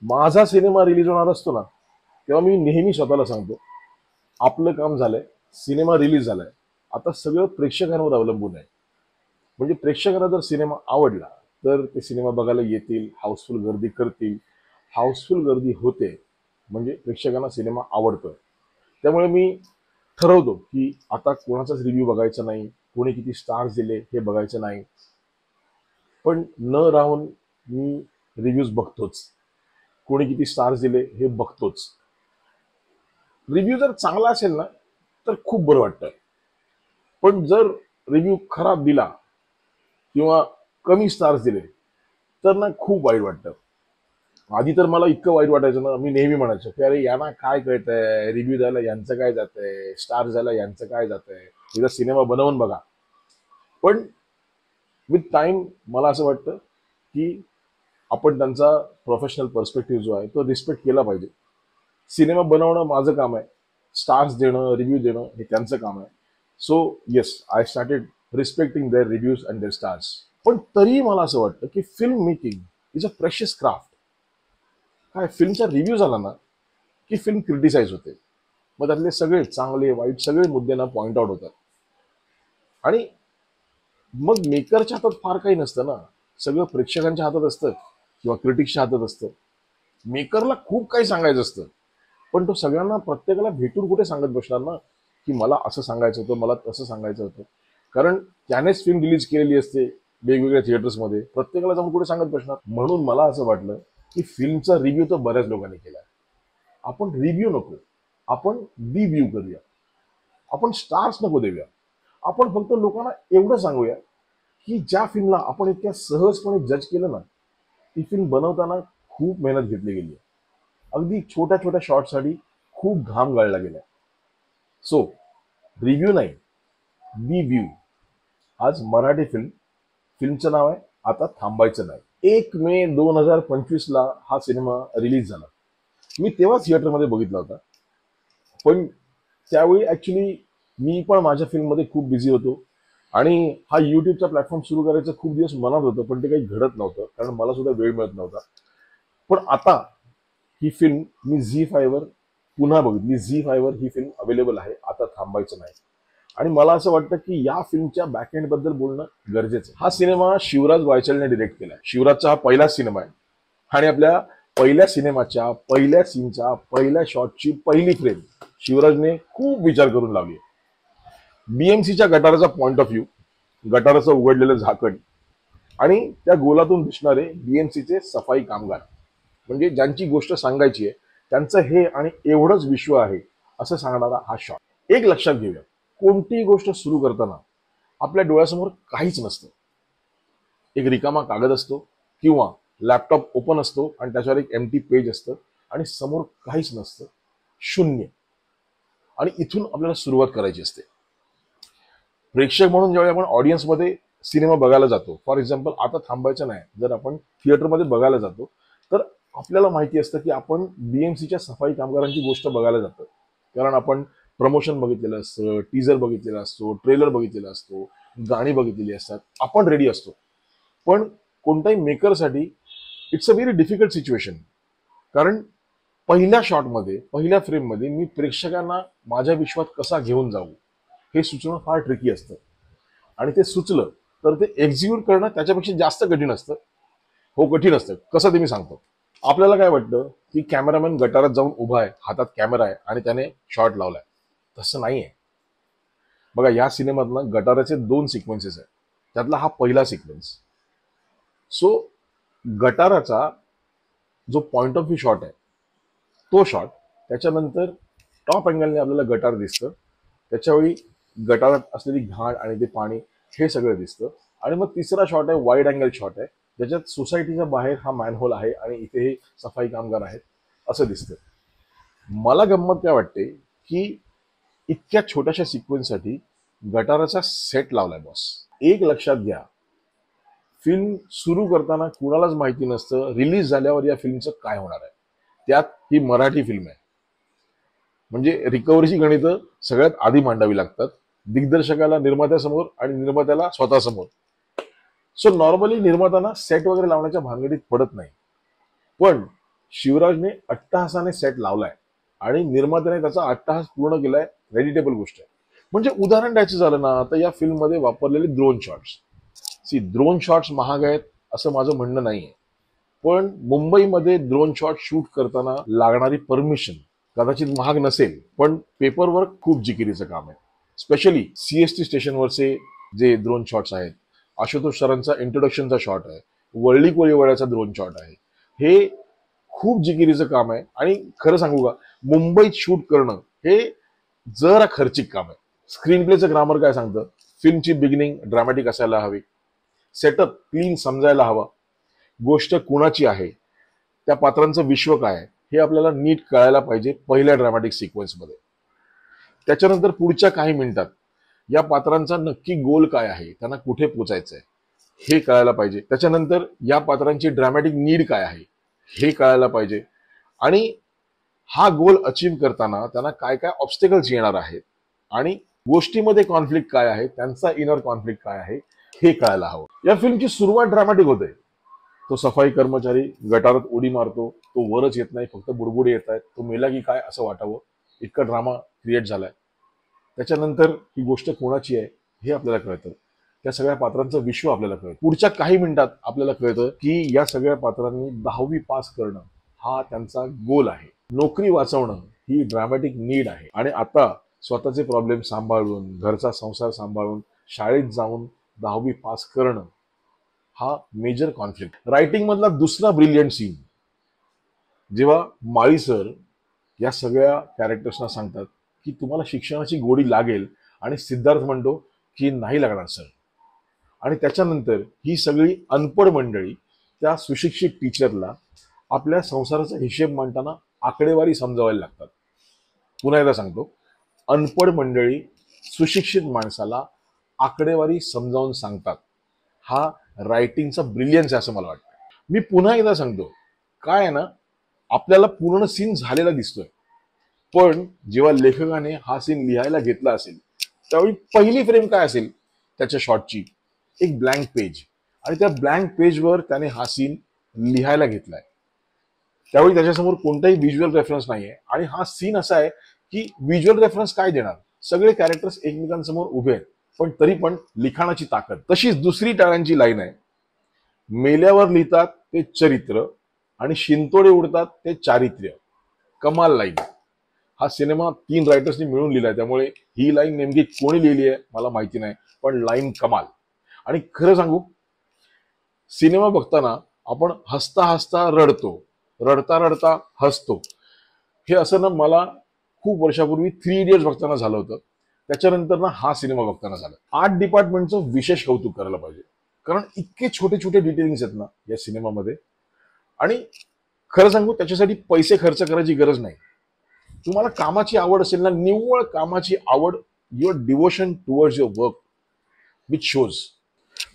माझा cinema release होणार असतो ना, तेव्हा मी नेहमी स्वतःला सांगतो, आपलं काम झालंय, सिनेमा रिलीज झालाय, आता सगळं प्रेक्षकांवर अवलंबून आहे. म्हणजे प्रेक्षकांना जर सिनेमा आवडला तर ते सिनेमा बघायला येतील, हाऊसफुल गर्दी करतील. हाऊसफुल गर्दी होते म्हणजे प्रेक्षकांना सिनेमा आवडतोय. त्यामुळे मी ठरवतो की आता कोणाचाच रिव्ह्यू बघायचा नाही, कोणी किती स्टार्स दिले हे बघायचं नाही. पण न राहून मी रिव्ह्यूज बघतोच, कोणी किती स्टार्स दिले हे बघतोच. रिव्ह्यू जर चांगला असेल ना तर खूप बरं वाटतं. पण जर रिव्ह्यू खराब दिला किंवा कमी स्टार्स दिले तर ना खूप वाईट वाटतं. आधी तर मला इतकं वाईट वाटायचं ना, मी नेहमी म्हणायचो की अरे यांना काय कळतंय, रिव्ह्यू द्यायला यांचं काय जातंय, स्टार द्यायला यांचं काय जातंय, तिथं सिनेमा बनवून बघा. पण विथ टाइम मला असं वाटतं की आपण त्यांचा प्रोफेशनल पर्स्पेक्टिव्ह जो आहे तो रिस्पेक्ट केला पाहिजे. सिनेमा बनवणं माझं काम आहे, स्टार्स देणं, रिव्ह्यू देणं हे त्यांचं काम आहे. So yes, I started respecting their reviews and their stars. पण तरीही मला असं वाटतं की film making is a precious craft. काय फिल्मचा रिव्ह्यू झाला ना की फिल्म क्रिटिसाइज होते, मग त्यातले सगळे चांगले वाईट सगळे मुद्द्यांना पॉइंट आउट होतात. आणि मग मेकरच्या हातात फार काही नसतं ना, सगळं प्रेक्षकांच्या हातात असतं किंवा क्रिटिक्सच्या हातात असतं. मेकरला खूप काही सांगायचं असतं, पण तो सगळ्यांना प्रत्येकाला भेटून कुठे सांगत बसणार ना की मला असं सांगायचं होतं, मला तसं सांगायचं होतं. कारण त्यानेच फिल्म रिलीज केलेली असते वेगवेगळ्या थिएटर्समध्ये, प्रत्येकाला जाऊन कुठे सांगत बसणार. म्हणून मला असं वाटलं की फिल्मचा रिव्ह्यू तर बऱ्याच लोकांनी केला, आपण रिव्ह्यू नको, आपण रिव्ह्यू करूया. आपण स्टार्स नको देऊया. आपण फक्त लोकांना एवढं सांगूया की ज्या फिल्मला आपण इतक्या सहजपणे जज केलं ना, ती फिल्म बनवताना खूप मेहनत घेतली गेली आहे. अगदी छोट्या छोट्या शॉर्टसाठी खूप घाम गाळला गेला. सो रिव्ह्यू नाही, बी व्ह्यू. आज मराठी फिल्म, फिल्मचं नाव आहे आता थांबायचं नाही. 1 मे 2025 हा सिनेमा रिलीज झाला. मी तेव्हा थिएटरमध्ये बघितला होता. पण त्यावेळी ऍक्च्युली मी पण माझ्या फिल्ममध्ये खूप बिझी होतो आणि हा युट्यूबचा प्लॅटफॉर्म सुरू करायचं खूप दिवस मनात होतं, पण ते काही घडत नव्हतं कारण मला सुद्धा वेळ मिळत नव्हता. पण आता ही फिल्म मी झी5 वर पुन्हा बघितली. झी5 वर ही फिल्म अवेलेबल आहे, आता थांबायचं नाही. आणि मला असं वाटतं की या फिल्मच्या बॅकएंड बद्दल बोलणं गरजेचं आहे. हा सिनेमा शिवराज वायचलने डिरेक्ट केला. शिवराजचा हा पहिलाच सिनेमा आहे आणि आपल्या पहिल्या सिनेमाच्या पहिल्या सीनच्या पहिल्या शॉटची पहिली फ्रेम शिवराजने खूप विचार करून लावली. बीएमसीच्या गटाराचा पॉइंट ऑफ व्ह्यू, गटाराचं उघडलेलं झाकण आणि त्या गोलातून दिसणारे बीएमसीचे सफाई कामगार, म्हणजे ज्यांची गोष्ट सांगायची आहे त्यांचं हे आणि एवढंच विश्व आहे असं सांगणारा हा शॉट. एक लक्षात घेऊया, कोणतीही गोष्ट सुरू करताना आपल्या डोळ्यासमोर काहीच नसतं. एक रिकामा कागद असतो किंवा लॅपटॉप ओपन असतो आणि त्याच्यावर एक एम्प्टी पेज असतं आणि समोर काहीच नसतं, शून्य. आणि इथून आपल्याला सुरुवात करायची असते. प्रेक्षक म्हणून ज्यावेळी आपण ऑडियन्समध्ये सिनेमा बघायला जातो, फॉर एक्झाम्पल आता थांबायचं नाही, जर आपण थिएटरमध्ये बघायला जातो तर आपल्याला माहिती असतं की आपण बीएमसीच्या सफाई कामगारांची गोष्ट बघायला जातो. कारण आपण प्रमोशन बघितलेलं असतं, टीजर बघितलेला असतो, ट्रेलर बघितलेला असतो, गाणी बघितलेली असतात, आपण रेडी असतो. पण कोणत्याही मेकरसाठी it's a very difficult situation. कारण पहिल्या शॉटमध्ये पहिल्या फ्रेममध्ये मी प्रेक्षकांना माझ्या विश्वात कसा घेऊन जाऊ हे सुचवणं फार ट्रिकी असतं. आणि ते सुचलं तर ते एक्झिक्यूट करणं त्याच्यापेक्षा जास्त कठीण असतं. हो, कठीण असतं. कसं ते मी सांगतो. आपल्याला काय वाटतं की कॅमेरामॅन गटारात जाऊन उभा आहे, हातात कॅमेरा आहे आणि त्याने शॉट लावलाय. तसं नाहीये. बघा, या सिनेमात ना गटाराचे 2 सिक्वेन्सेस आहेत, त्यातला हा पहिला सिक्वेन्स. सो गटाराचा जो पॉइंट ऑफ व्ह्यू शॉट आहे तो शॉट, त्याच्यानंतर टॉप अँगलने आपल्याला गटार दिसतं, त्याच्यावेळी गटारात असलेली घाण आणि ते पाणी हे सगळं दिसतं. आणि मग तिसरा शॉट आहे, वाईड अँगल शॉट आहे, ज्याच्यात सोसायटीच्या बाहेर हा मॅनहोल आहे आणि इथे हे सफाई कामगार आहेत असं दिसतं. मला गंमत काय वाटते की इतक्या छोट्याशा सिक्वेन्ससाठी गटाराचा सेट लावलाय बॉस. एक लक्षात घ्या, फिल्म सुरू करताना कुणालाच माहिती नसतं रिलीज झाल्यावर या फिल्मचं काय होणार आहे. त्यात ही मराठी फिल्म आहे, म्हणजे रिकव्हरीची गणितं सगळ्यात आधी मांडावी लागतात, दिग्दर्शकाला निर्मात्यासमोर आणि निर्मात्याला स्वतःसमोर. सो नॉर्मली निर्माताना सेट वगैरे लावण्याच्या भानगडीत पडत नाही. पण शिवराजने अट्टहासाने सेट लावलाय आणि निर्मात्याने त्याचा अट्टहास पूर्ण केलाय, क्रेडिटेबल गोष्ट आहे. म्हणजे उदाहरण द्यायचं झालं ना, तर या फिल्म मध्ये वापरलेले ड्रोन शॉट्स, ड्रोन शॉट्स महाग आहेत असं माझं म्हणणं नाहीये, पण मुंबईमध्ये ड्रोन शॉट शूट करताना लागणारी परमिशन कदाचित महाग नसेल, पण पेपरवर्क खूप जिकिरीचं काम आहे. स्पेशली सीएसटी स्टेशनवरचे जे ड्रोन शॉट्स आहेत, आशुतोष सरांचा इंट्रोडक्शनचा शॉट आहे, वरळी कोळीवाड्याचा ड्रोन शॉट आहे, हे खूप जिकिरीचं काम आहे. आणि खरं सांगू का, मुंबईत शूट करणं हे जरा खर्चिक काम आहे. स्क्रीन प्लेचं ग्रामर काय सांगतं, फिल्मची बिगिनिंग ड्रामॅटिक असायला हवी, सेटअप क्लीन समजायला हवा, गोष्ट कुणाची आहे, त्या पात्रांचं विश्व काय आहे हे आपल्याला नीट कळायला पाहिजे पहिल्या ड्रामॅटिक सिक्वेन्समध्ये. त्याच्यानंतर पुढच्या काही मिनिटात या पात्रांचा नक्की गोल काय आहे, त्यांना कुठे पोचायचंय हे कळायला पाहिजे. त्याच्यानंतर या पात्रांची ड्रामॅटिक नीड काय आहे हे कळायला पाहिजे, आणि हा गोल अचीव करताना त्यांना काय काय ऑब्स्टेकल्स येणार आहेत, आणि गोष्टीमध्ये कॉन्फ्लिक्ट काय आहे, त्यांचा इनर कॉन्फ्लिक्ट काय आहे हे कळायला हवं. या फिल्मची सुरुवात ड्रामॅटिक होते. तो सफाई कर्मचारी गटारात उडी मारतो, तो वरच येत नाही, फक्त बुडबुडे येत आहेत, तो मेला की काय असं वाटावं इतका ड्रामा क्रिएट झालाय. त्याच्यानंतर ही गोष्ट कोणाची आहे हे आपल्याला कळतं, त्या सगळ्या पात्रांचं विश्व आपल्याला कळतं. पुढच्या काही मिनिटात आपल्याला कळतं की या सगळ्या पात्रांनी 10वी पास करणं हा त्यांचा गोल आहे, नोकरी वाचवणं ही ड्रामॅटिक नीड आहे, आणि आता स्वतःचे प्रॉब्लेम सांभाळून, घरचा संसार सांभाळून, शाळेत जाऊन 10वी पास करणं हा मेजर कॉन्फ्लिक्ट. रायटिंग मधला दुसरा ब्रिलियंट सीन, जेव्हा माळी सर या सगळ्या कॅरेक्टर्सना सांगतात की तुम्हाला शिक्षणाची गोडी लागेल, आणि सिद्धार्थ म्हणतो की नाही लागणार सर, आणि त्याच्यानंतर ही सगळी अनपढ मंडळी त्या सुशिक्षित टीचरला आपल्या संसाराचा हिशेब मांडताना आकडेवारी समजावायला लागतात. पुन्हा एकदा सांगतो, अनपढ मंडळी सुशिक्षित माणसाला आकडेवारी समजावून सांगतात. हा रायटिंगचा ब्रिलियन्स आहे असं मला वाटतं. मी पुन्हा एकदा सांगतो, काय आहे ना, आपल्याला पूर्ण सीन झालेला दिसतोय, पण जेव्हा लेखकाने हा सीन लिहायला घेतला असेल त्यावेळी पहिली फ्रेम काय असेल त्याच्या शॉटची, एक ब्लँक पेज, आणि त्या ब्लँक पेजवर त्याने हा सीन लिहायला घेतलाय. त्यावेळी त्याच्यासमोर कोणताही व्हिज्युअल रेफरन्स नाहीये, आणि हा सीन असा आहे की व्हिज्युअल रेफरन्स काय देणार, सगळे कॅरेक्टर्स एकमेकांसमोर उभे आहेत, पण तरी पण लिखाणाची ताकद. तशीच दुसरी टाळ्यांची लाईन आहे, मेल्यावर लिहितात ते चरित्र आणि शिंतोडे उडतात ते चारित्र्य. कमाल लाईन. हा सिनेमा 3 रायटर्सनी मिळून लिहिलाय, त्यामुळे ही लाईन नेमकी कोणी लिहिली आहे मला माहिती नाही, पण लाईन कमाल. आणि खरं सांगू, सिनेमा बघताना आपण हसता हसता रडतो, रडता रडता हसतो, हे असं ना मला खूप वर्षापूर्वी 3 इडियट्स बघताना झालं होतं. त्याच्यानंतर ना हा सिनेमा बघताना झालं. आर्ट डिपार्टमेंटचं विशेष कौतुक करायला पाहिजे, कारण इतके छोटे छोटे डिटेलिंग्स आहेत ना या सिनेमामध्ये. आणि खरं सांगू, त्याच्यासाठी पैसे खर्च करायची गरज नाही. तुम्हाला कामाची आवड असेल ना, निव्वळ कामाची आवड, your devotion towards your work which shows.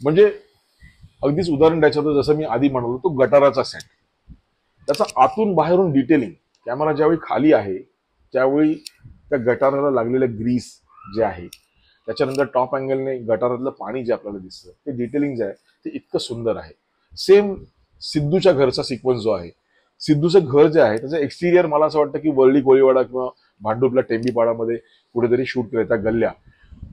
म्हणजे अगदीच उदाहरण द्यायचं तर जसं मी आधी म्हणालो, तो गटाराचा सेट, त्याचा आतून बाहेरून डिटेलिंग, कॅमेरा ज्यावेळी खाली आहे त्यावेळी त्या गटाराला लागलेलं ग्रीस जे आहे, त्याच्यानंतर टॉप अँगलने गटारातलं पाणी जे आपल्याला दिसतं, ते डिटेलिंग जे आहे ते इतकं सुंदर आहे. सेम सिद्धूच्या घरचा सिक्वेन्स जो आहे, सिद्धूचं घर जे आहे त्याचं एक्सटिरियर मला असं वाटतं की वरळी कोळीवाडा किंवा भांडुपला टेंबीपाडामध्ये कुठेतरी शूट केलं त्या गल्ल्या,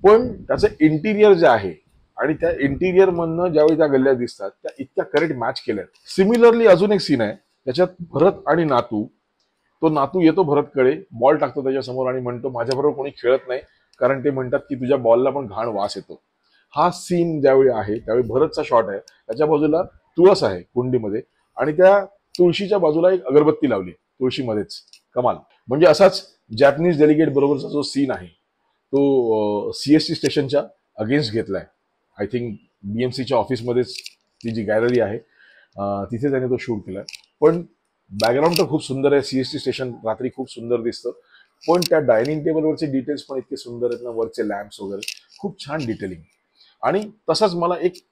पण त्याचं इंटिरियर जे आहे आणि त्या इंटिरियर मधनं ज्यावेळी त्या गल्ल्या दिसतात त्या इतक्या करेक्ट मॅच केल्या. सिमिलरली अजून एक सीन आहे, त्याच्यात भरत आणि नातू, तो नातू येतो भरतकडे, बॉल टाकतो त्याच्यासमोर आणि म्हणतो माझ्याबरोबर कोणी खेळत नाही, कारण ते म्हणतात की तुझ्या बॉलला पण घाण वास येतो. हा सीन ज्यावेळी आहे त्यावेळी भरतचा शॉट आहे, त्याच्या बाजूला तुळस आहे कुंडीमध्ये, आणि त्या तुळशीच्या बाजूला एक अगरबत्ती लावली तुळशीमध्येच. कमाल. म्हणजे असाच जॅपनीज डेलिगेट बरोबरचा जो सीन आहे तो सीएसटी स्टेशनच्या अगेन्स्ट घेतलाय. आय थिंक बीएमसीच्या ऑफिसमध्येच ती जी गॅलरी आहे तिथे त्याने तो शूट केलाय. पण बॅकग्राऊंड तर खूप सुंदर आहे, सीएसटी स्टेशन रात्री खूप सुंदर दिसतं, पण त्या डायनिंग टेबलवरचे डिटेल्स पण इतके सुंदर आहेत ना, वरचे लॅम्प्स वगैरे, खूप छान डिटेलिंग. आणि तसाच मला एक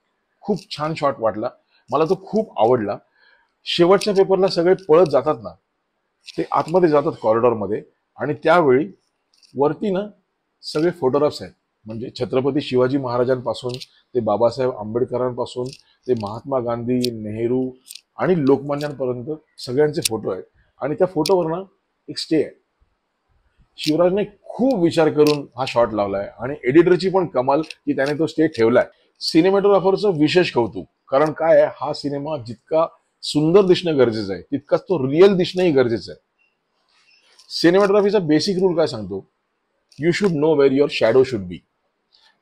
खूप छान शॉट वाटला, मला तो खूप आवडला. शेवटच्या पेपरला सगळे पळत जातात ना, ते आतमध्ये जातात कॉरिडॉरमध्ये, आणि त्यावेळी वरती ना सगळे फोटोग्राफ्स आहेत, म्हणजे छत्रपती शिवाजी महाराजांपासून ते बाबासाहेब आंबेडकरांपासून ते महात्मा गांधी, नेहरू, आणि लोकमान्यांपर्यंत सगळ्यांचे फोटो आहेत आणि त्या फोटोवर ना एक स्टे आहे. शिवराजने खूप विचार करून हा शॉट लावलाय आणि एडिटरची पण कमाल की त्याने तो स्टे ठेवलाय. सिनेमॅटोग्राफरचं विशेष कौतुक, कारण काय आहे, हा सिनेमा जितका सुंदर दिसणं गरजेचं आहे तितकाच तो रिअल दिसणंही गरजेचं आहे. सिनेमॅटोग्राफीचा बेसिक रूल काय सांगतो, you should know where your shadow should be.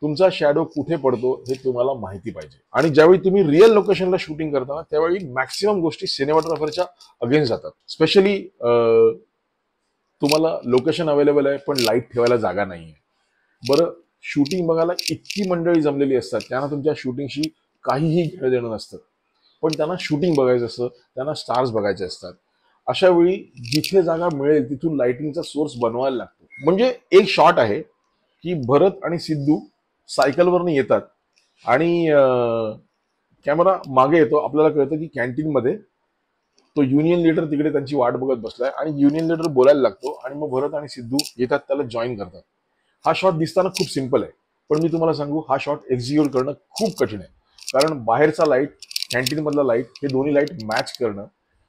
तुमचा शॅडो कुठे पडतो हे तुम्हाला माहिती पाहिजे. आणि ज्यावेळी तुम्ही रिअल लोकेशनला शूटिंग करता त्यावेळी मॅक्सिमम गोष्टी सिनेमॅटोग्राफरच्या अगेन्स्ट जातात. स्पेशली तुम्हाला लोकेशन अवेलेबल आहे पण लाईट ठेवायला जागा नाहीये. बरं, शूटिंग बघायला इतकी मंडळी जमलेली असतात, त्यांना तुमच्या शूटिंगशी काहीही घेणं देणं नसतं, पण त्यांना शूटिंग बघायचं असतं, त्यांना स्टार्स बघायचे असतात. अशा वेळी जिथे जागा मिळेल तिथून लाइटिंगचा सोर्स बनवायला लागतो. म्हणजे एक शॉट आहे की भरत आणि सिद्धू सायकलवरनं येतात आणि कॅमेरा मागे येतो. आपल्याला कळतं की कॅन्टीनमध्ये तो युनियन लीडर तिकडे त्यांची वाट बघत बसलाय आणि युनियन लीडर बोलायला लागतो आणि मग भरत आणि सिद्धू येतात, त्याला जॉईन करतात. हा शॉट दिसताना खूप सिंपल आहे, पण मी तुम्हाला सांगू हा शॉट एक्झिक्यूट करणं खूप कठीण आहे. कारण बाहेरचा लाईट, कॅन्टीन मधला लाईट, हे दोन्ही लाईट मॅच करणं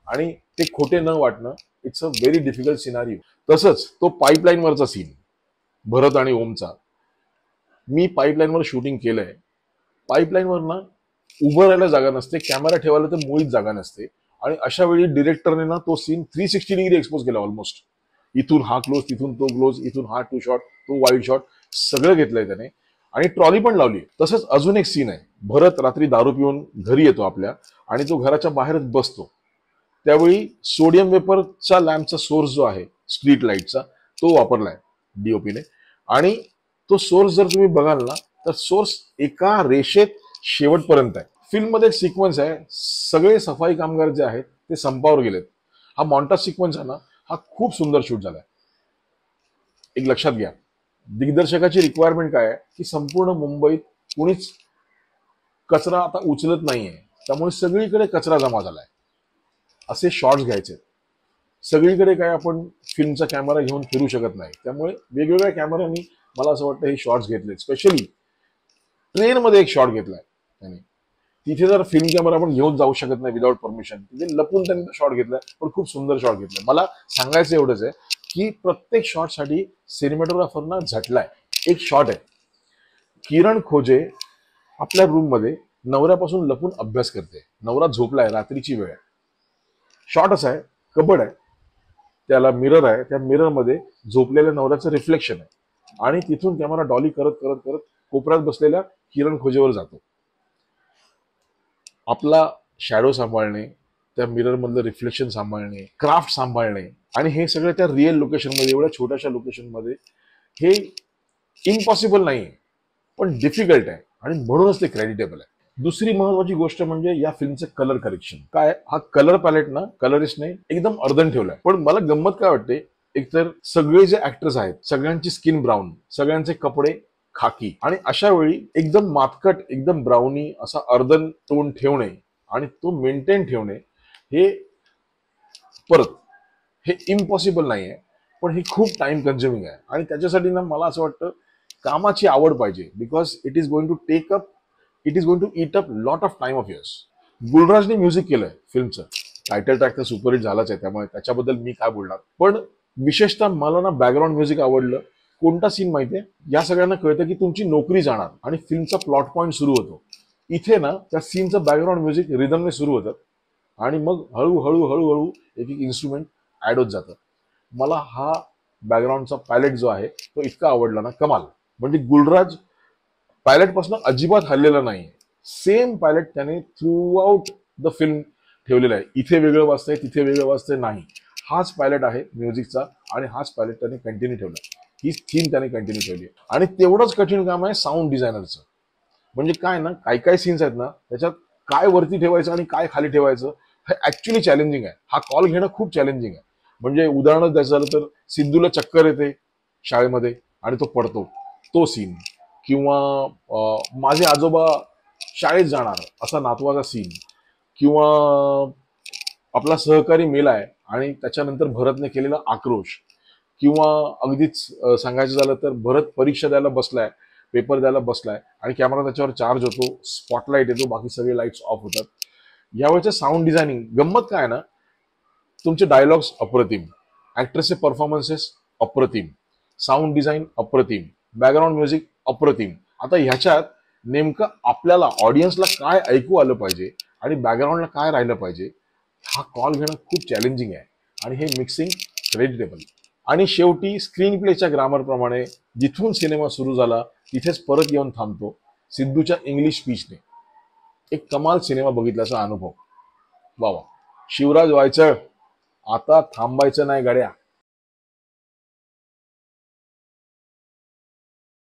आणि ते खोटे न वाटणं, it's a very difficult scenario. तसंच तो पाईपलाईनवरचा सीन भरत आणि ओमचा, मी पाईपलाईनवर शूटिंग केलंय. पाईपलाईनवर ना उभं राहायला जागा नसते, कॅमेरा ठेवायला तर मुळीच जागा नसते. आणि अशा वेळी डिरेक्टरने ना तो सीन 360 डिग्री एक्सपोज केला ऑलमोस्ट. इथून हा क्लोज, तिथून तो क्लोज, इथून हा टू शॉट, तो वाईड शॉट, सगळं घेतलंय त्याने आणि ट्रॉली पण लावली. तसंच अजून एक सीन आहे, भरत रात्री दारू पिऊन घरी येतो आपल्या आणि तो घराच्या बाहेरच बसतो. त्यावेळी सोडियम वेपरचा लॅम्पचा सोर्स जो आहे स्ट्रीट लाईटचा, तो वापरलाय डीओपीने. आणि तो सोर्स जर तुम्ही बघाल ना तर सोर्स एका रेषेत शेवटपर्यंत आहे. फिल्ममध्ये एक सिक्वेन्स आहे, सगळे सफाई कामगार जे आहेत ते संपावर गेलेत. हा मॉन्टाज सिक्वेन्स आहे ना, हा खूप सुंदर शूट झालाय. एक लक्षात घ्या, दिग्दर्शकाची रिक्वायरमेंट काय आहे की संपूर्ण मुंबईत कुणीच कचरा आता उचलत नाहीये, त्यामुळे सगळीकडे कचरा जमा झालाय. असे शॉट्स घ्यायचे. सगळीकडे काय आपण फिल्मचा कॅमेरा घेऊन फिरू शकत नाही, त्यामुळे वेगवेगळ्या कॅमेऱ्यांनी मला असं वाटतं हे शॉट्स घेतले. स्पेशली ट्रेनमध्ये एक शॉट घेतलाय त्याने, तिथे जर फिल्म कॅमेरा आपण घेऊन जाऊ शकत नाही विदाउट परमिशन, तिथे लपून त्यांनी शॉट घेतलाय, पण खूप सुंदर शॉट घेतलाय. मला सांगायचं एवढंच आहे की प्रत्येक शॉटसाठी सिनेमॅटोग्राफरना झटलाय. एक शॉट आहे, किरण खोजे आपल्या रूम मध्ये नवऱ्यापासून लपून अभ्यास करते. नवरा झोपलाय, रात्रीची वेळ आहे. शॉट असा आहे, कबड आहे, त्याला मिरर आहे, त्या मिरर मध्ये झोपलेल्या नवऱ्याचं रिफ्लेक्शन आहे आणि तिथून कॅमेरा डॉली करत करत करत कोपऱ्यात बसलेल्या किरण खोजेवर जातो. आपला शॅडो सांभाळणे, त्या मिरर मधलं रिफ्लेक्शन सांभाळणे, क्राफ्ट सांभाळणे आणि हे सगळं त्या रिअल लोकेशन मध्ये, एवढ्या छोट्याशा लोकेशन मध्ये, हे इम्पॉसिबल नाही, पण डिफिकल्ट आहे आणि म्हणूनच ते क्रेडिटेबल आहे. दुसरी महत्वाची गोष्ट म्हणजे या फिल्मचं कलर करेक्शन. काय, हा कलर पॅलेट ना कलरिस्टने एकदम अर्धन ठेवलाय. पण मला गंमत काय वाटते, एकतर सगळे जे ऍक्टर्स आहेत सगळ्यांची स्किन ब्राऊन, सगळ्यांचे कपडे खाकी, आणि अशा वेळी एकदम मातकट, एकदम ब्राउनी असा अर्धन टोन ठेवणे आणि तो मेंटेन ठेवणे, हे परत हे इम्पॉसिबल नाहीये, पण हे खूप टाइम कन्झ्युमिंग आहे. आणि त्याच्यासाठी ना मला असं वाटतं कामाची आवड पाहिजे, because it is going to eat up lot of time of yours. गुलराजने म्युझिक केलंय फिल्मचं, टायटल ट्रॅक तर सुपरहिट झालाच आहे, त्यामुळे त्याच्याबद्दल मी काय बोलणार. पण विशेषतः मला ना बॅकग्राऊंड म्युझिक आवडलं. कोणता सीन माहितीये, या सगळ्यांना कळतं की तुमची नोकरी जाणार आणि फिल्मचा प्लॉट पॉइंट सुरू होतो. इथे ना त्या सीनचं बॅकग्राऊंड म्युझिक रिदमने सुरू होतं आणि मग हळूहळू हळूहळू एक एक इन्स्ट्रुमेंट ऍड होत जातं. मला हा बॅकग्राऊंडचा पॅलेट जो आहे तो इतका आवडला ना, कमाल. म्हणजे गुलराज पायलट पासून अजिबात हल्लेला नाही, सेम पायलट त्याने थ्रू आउट द फिल्म ठेवलेला आहे. इथे वेगळं वाजतंय, तिथे वेगळं वाजतंय नाही, हाच पायलट आहे म्युझिकचा आणि हाच पायलट त्याने कंटिन्यू ठेवला. ही थीम त्याने कंटिन्यू ठेवली. आणि तेवढंच कठीण काम आहे साऊंड डिझायनरचं. म्हणजे काय ना, काही सीन्स आहेत ना त्याच्यात काय वरती ठेवायचं आणि काय खाली ठेवायचं हे ऍक्च्युली चॅलेंजिंग आहे. हा कॉल घेणं खूप चॅलेंजिंग आहे. म्हणजे उदाहरण द्यायचं झालं तर सिद्धूला चक्कर येते शाळेमध्ये आणि तो पडतो, तो सीन. किंवा माझे आजोबा शाळेत जाणार असा नातवाचा सीन. किंवा आपला सहकारी मेलाय आणि त्याच्यानंतर भरतने केलेला आक्रोश. किंवा अगदीच सांगायचं झालं तर भरत परीक्षा द्यायला बसलाय, पेपर द्यायला बसलाय आणि कॅमेरा त्याच्यावर चार्ज होतो, स्पॉटलाईट येतो, बाकी सगळे लाईट्स ऑफ होतात. यावेळेचं साऊंड डिझायनिंग गंमत काय ना, तुमचे डायलॉग्स अप्रतिम, ऍक्ट्रेसचे परफॉर्मन्सेस अप्रतिम, साऊंड डिझाईन अप्रतिम, बॅकग्राऊंड म्युझिक अप्रतिम. आता ह्याच्यात नेमकं आपल्याला ऑडियन्सला काय ऐकू आलं पाहिजे आणि बॅकग्राऊंडला काय राहिलं पाहिजे, हा कॉल घेणं खूप चॅलेंजिंग आहे. आणि हे मिक्सिंग क्रेडिटेबल. आणि शेवटी स्क्रीन प्लेच्या ग्रामर प्रमाणे जिथून सिनेमा सुरू झाला तिथेच परत येऊन थांबतो, सिद्धूच्या इंग्लिश स्पीचने. एक कमाल सिनेमा बघितल्याचा अनुभव. वा वा. शिवराज वायचळ, आता थांबायचं नाही गड्या.